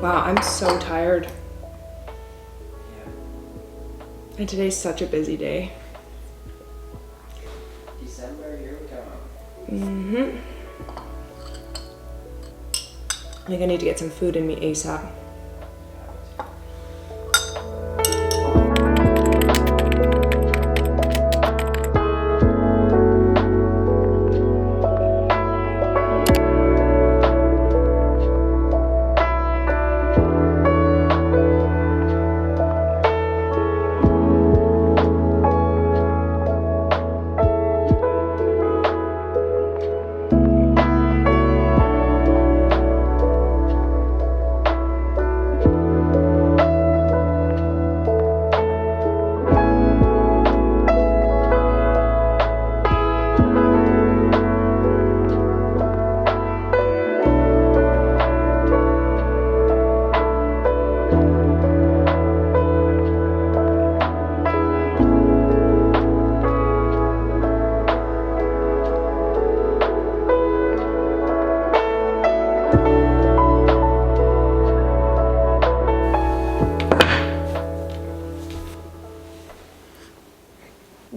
Wow, I'm so tired. And today's such a busy day. December, here we come. Mm-hmm. I think I need to get some food in me ASAP.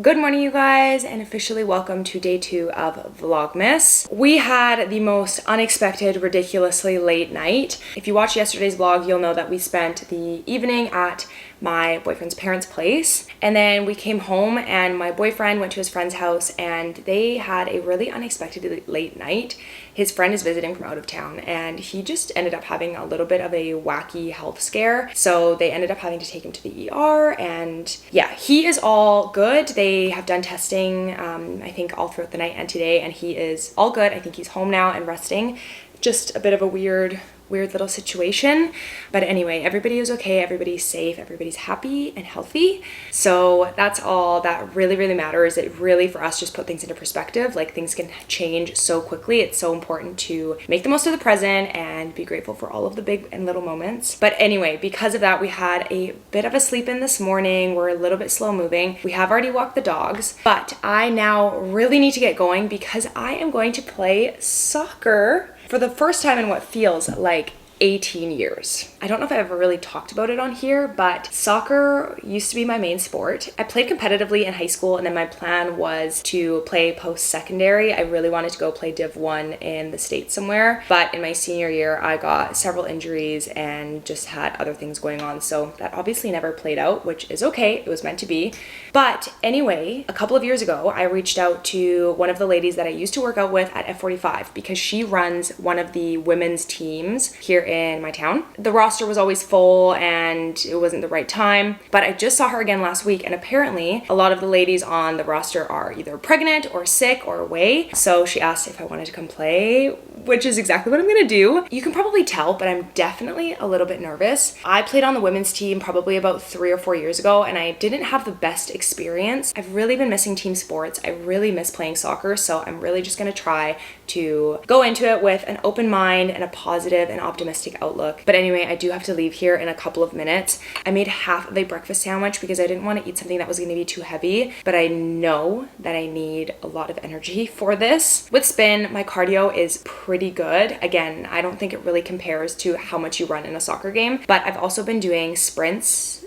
Good morning, you guys, and officially welcome to day 2 of Vlogmas. We had the most unexpected, ridiculously late night. If you watched yesterday's vlog, you'll know that we spent the evening at my boyfriend's parents' place, and then we came home and my boyfriend went to his friend's house and they had a really unexpectedly late night. His friend is visiting from out of town and he just ended up having a little bit of a wacky health scare, so they ended up having to take him to the ER, and yeah, he is all good. They have done testing I think all throughout the night and today, and he is all good. I think he's home now and resting. Just a bit of a weird little situation, but anyway, everybody is okay, everybody's safe, everybody's happy and healthy, so that's all that really matters. It really, for us, just put things into perspective. Like, things can change so quickly. It's so important to make the most of the present and be grateful for all of the big and little moments. But anyway, because of that, we had a bit of a sleep in this morning. We're a little bit slow moving. We have already walked the dogs, but I now really need to get going because I am going to play soccer for the first time in what feels like 18 years. I don't know if I've ever really talked about it on here, but soccer used to be my main sport. I played competitively in high school, and then my plan was to play post-secondary. I really wanted to go play Div 1 in the States somewhere, but in my senior year, I got several injuries and just had other things going on, so that obviously never played out, which is okay. It was meant to be. But anyway, a couple of years ago, I reached out to one of the ladies that I used to work out with at F45 because she runs one of the women's teams here in my town. The roster was always full and it wasn't the right time, but I just saw her again last week, and apparently a lot of the ladies on the roster are either pregnant or sick or away, so she asked if I wanted to come play, which is exactly what I'm gonna do. You can probably tell, but I'm definitely a little bit nervous. I played on the women's team probably about 3 or 4 years ago, and I didn't have the best experience. I've really been missing team sports. I really miss playing soccer, so I'm really just gonna try to go into it with an open mind and a positive and optimistic outlook. But anyway, I do have to leave here in a couple of minutes. I made half of a breakfast sandwich because I didn't want to eat something that was going to be too heavy, but I know that I need a lot of energy for this. With spin, my cardio is pretty good. Again, I don't think it really compares to how much you run in a soccer game, but I've also been doing sprints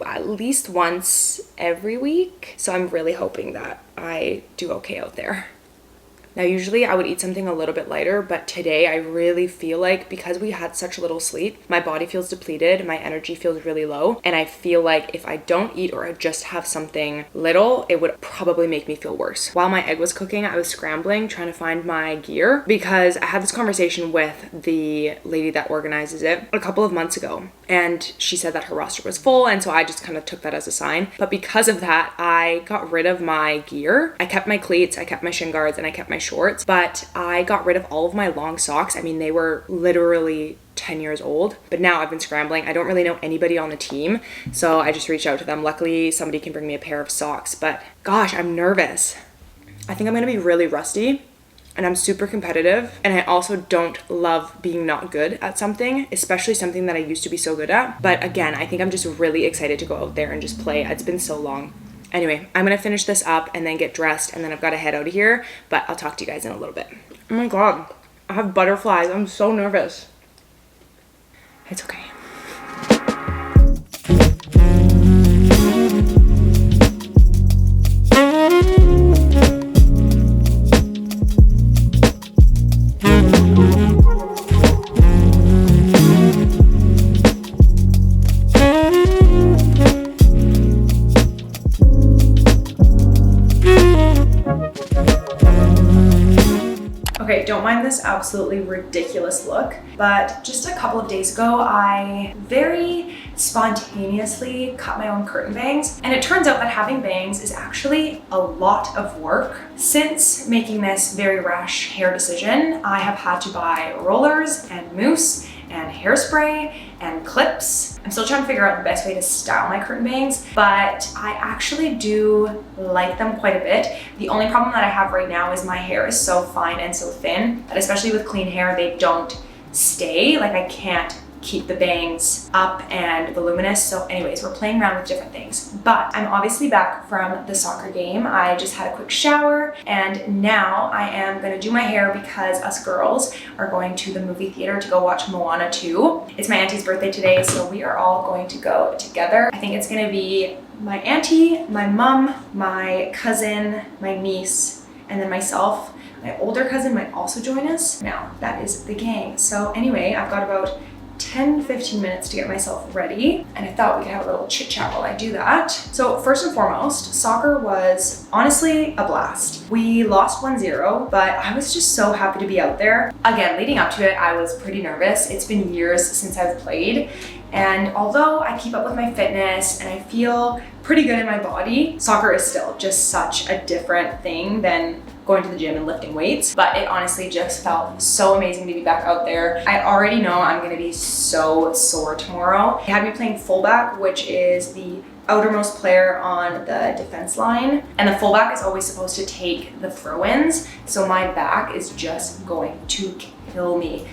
at least once every week. So I'm really hoping that I do okay out there. Now, usually I would eat something a little bit lighter, but today I really feel like because we had such little sleep, my body feels depleted, my energy feels really low, and I feel like if I don't eat or I just have something little, it would probably make me feel worse. While my egg was cooking, I was scrambling trying to find my gear because I had this conversation with the lady that organizes it a couple of months ago, and she said that her roster was full, and so I just kind of took that as a sign. But because of that, I got rid of my gear. I kept my cleats, I kept my shin guards, and I kept my shorts, but I got rid of all of my long socks. I mean, they were literally 10 years old, but now I've been scrambling. I don't really know anybody on the team, so I just reached out to them. Luckily, somebody can bring me a pair of socks, but gosh, I'm nervous. I think I'm gonna be really rusty, and I'm super competitive, and I also don't love being not good at something, especially something that I used to be so good at. But again, I think I'm just really excited to go out there and just play. It's been so long. Anyway, I'm gonna finish this up and then get dressed, and then I've got to head out of here, but I'll talk to you guys in a little bit. Oh my God, I have butterflies. I'm so nervous. It's okay. Okay, don't mind this absolutely ridiculous look, but just a couple of days ago, I very spontaneously cut my own curtain bangs, and it turns out that having bangs is actually a lot of work. Since making this very rash hair decision, I have had to buy rollers and mousse and hairspray and clips. I'm still trying to figure out the best way to style my curtain bangs, but I actually do like them quite a bit. The only problem that I have right now is my hair is so fine and so thin that especially with clean hair, they don't stay. Like I can't keep the bangs up and voluminous. So anyways, we're playing around with different things. But I'm obviously back from the soccer game. I just had a quick shower, and now I am gonna do my hair because us girls are going to the movie theater to go watch Moana 2. It's my auntie's birthday today, so we are all going to go together. I think it's gonna be my auntie, my mom, my cousin, my niece, and then myself. My older cousin might also join us. Now, that is the gang. So anyway, I've got about 10-15 minutes to get myself ready, and I thought we could have a little chit chat while I do that. So first and foremost, soccer was honestly a blast. We lost 1-0, but I was just so happy to be out there. Again, leading up to it, I was pretty nervous. It's been years since I've played, and although I keep up with my fitness and I feel pretty good in my body, soccer is still just such a different thing than going to the gym and lifting weights. But it honestly just felt so amazing to be back out there. I already know I'm gonna be so sore tomorrow. They had me playing fullback, which is the outermost player on the defense line. And the fullback is always supposed to take the throw-ins. So my back is just going to kill me.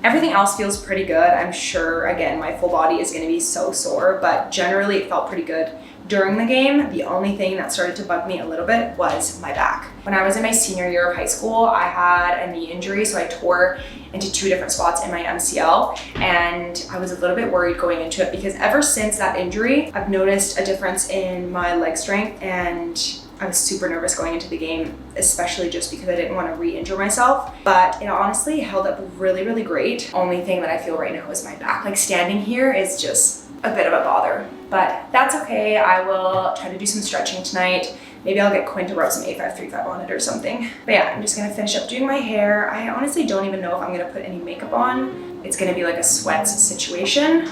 Everything else feels pretty good. I'm sure, again, my full body is gonna be so sore, but generally it felt pretty good. During the game, the only thing that started to bug me a little bit was my back. When I was in my senior year of high school, I had a knee injury, so I tore into 2 different spots in my MCL, and I was a little bit worried going into it because ever since that injury, I've noticed a difference in my leg strength, and I was super nervous going into the game, especially just because I didn't want to re-injure myself. But it honestly held up really, really great. Only thing that I feel right now is my back. Like standing here is just a bit of a bother, but that's okay. I will try to do some stretching tonight. Maybe I'll get Quinn to rub some A535 on it or something. But yeah, I'm just gonna finish up doing my hair. I honestly don't even know if I'm gonna put any makeup on. It's gonna be like a sweats situation.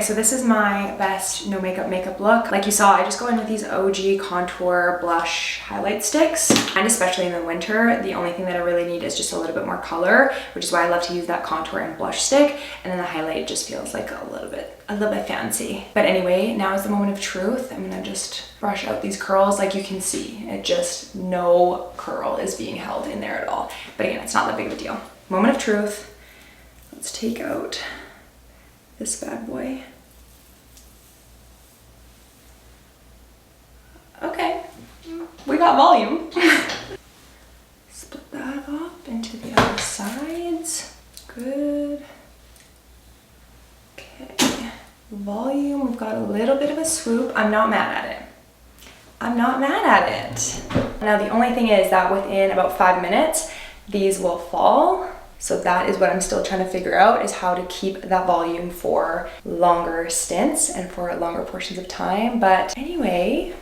so this is my best no makeup look. Like you saw, I just go in with these OG contour blush highlight sticks, and especially in the winter, the only thing that I really need is just a little bit more color, which is why I love to use that contour and blush stick, and then the highlight just feels like a little bit fancy. But anyway, now is the moment of truth. I'm gonna just brush out these curls. Like you can see, it just, no curl is being held in there at all. But again, it's not that big of a deal. Moment of truth. Let's take out this bad boy. Okay, we got volume. Split that up into the other sides. Good. Okay, volume, we've got a little bit of a swoop. I'm not mad at it. I'm not mad at it. Now the only thing is that within about 5 minutes, these will fall. So that is what I'm still trying to figure out, is how to keep that volume for longer stints and for longer portions of time. But anyway,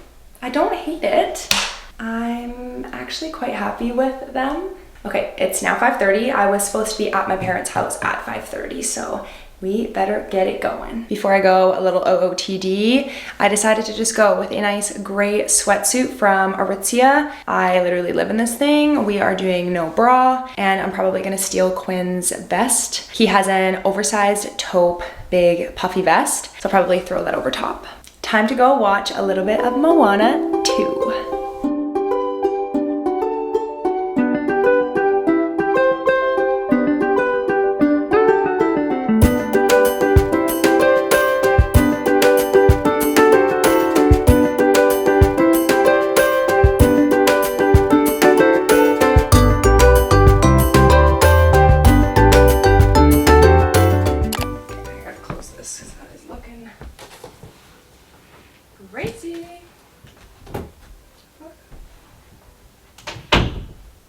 I don't hate it. I'm actually quite happy with them. Okay, it's now 5:30. I was supposed to be at my parents' house at 5:30, so we better get it going. Before I go, a little OOTD. I decided to just go with a nice gray sweatsuit from Aritzia. I literally live in this thing. We are doing no bra, and I'm probably gonna steal Quinn's vest. He has an oversized taupe, big puffy vest, so I'll probably throw that over top. Time to go watch a little bit of Moana 2.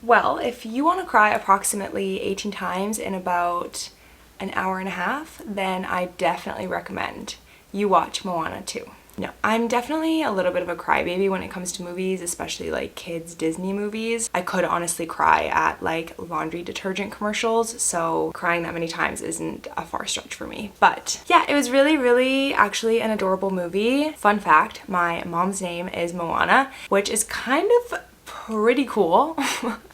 Well, if you want to cry approximately 18 times in about an hour and a half, then I definitely recommend you watch Moana 2. No, I'm definitely a little bit of a crybaby when it comes to movies, especially like kids Disney movies. I could honestly cry at like laundry detergent commercials, so crying that many times isn't a far stretch for me. But yeah, it was really actually an adorable movie. Fun fact, my mom's name is Moana, which is kind of pretty cool.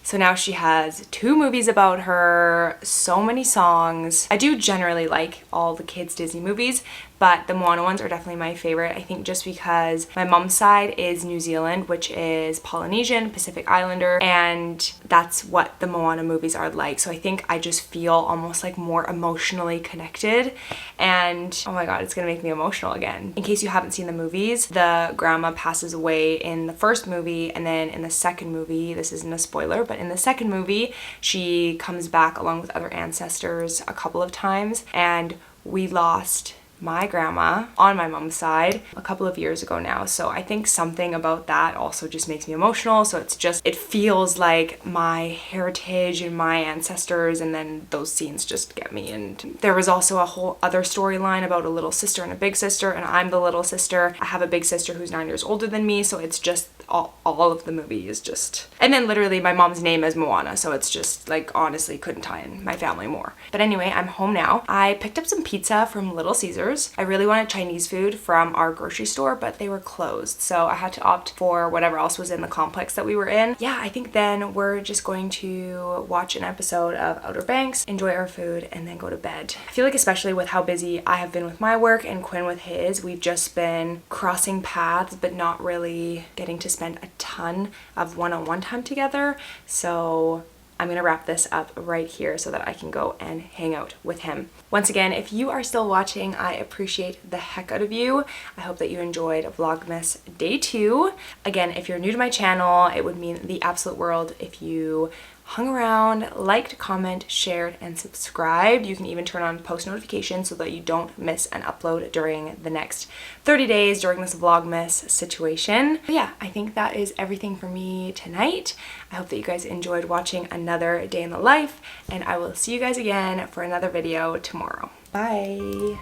So now she has 2 movies about her, so many songs. I do generally like all the kids Disney movies, but the Moana ones are definitely my favorite. I think just because my mom's side is New Zealand, which is Polynesian, Pacific Islander, and that's what the Moana movies are like. So I think I just feel almost like more emotionally connected, and oh my god, it's gonna make me emotional again. In case you haven't seen the movies, the grandma passes away in the first movie, and then in the second movie, this isn't a spoiler, but in the second movie, she comes back along with other ancestors a couple of times, and we lost my grandma on my mom's side a couple of years ago now. So I think something about that also just makes me emotional. So it's just, it feels like my heritage and my ancestors, and then those scenes just get me. And there was also a whole other storyline about a little sister and a big sister, and I'm the little sister. I have a big sister who's 9 years older than me, so it's just all of the movie is just, and then literally my mom's name is Moana, so it's just like, honestly couldn't tie in my family more. But anyway, I'm home now. I picked up some pizza from Little Caesars. I really wanted Chinese food from our grocery store, but they were closed, so I had to opt for whatever else was in the complex that we were in. Yeah, I think then we're just going to watch an episode of Outer Banks, enjoy our food, and then go to bed. I feel like especially with how busy I have been with my work and Quinn with his, we've just been crossing paths but not really getting to spend a ton of one-on-one time together. So I'm gonna wrap this up right here so that I can go and hang out with him. Once again, if you are still watching, I appreciate the heck out of you. I hope that you enjoyed Vlogmas Day 2. Again, if you're new to my channel, it would mean the absolute world if you hung around, liked, comment, shared, and subscribed. You can even turn on post notifications so that you don't miss an upload during the next 30 days during this Vlogmas situation. But yeah, I think that is everything for me tonight. I hope that you guys enjoyed watching another day in the life, and I will see you guys again for another video tomorrow. Bye.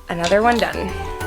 Another one done.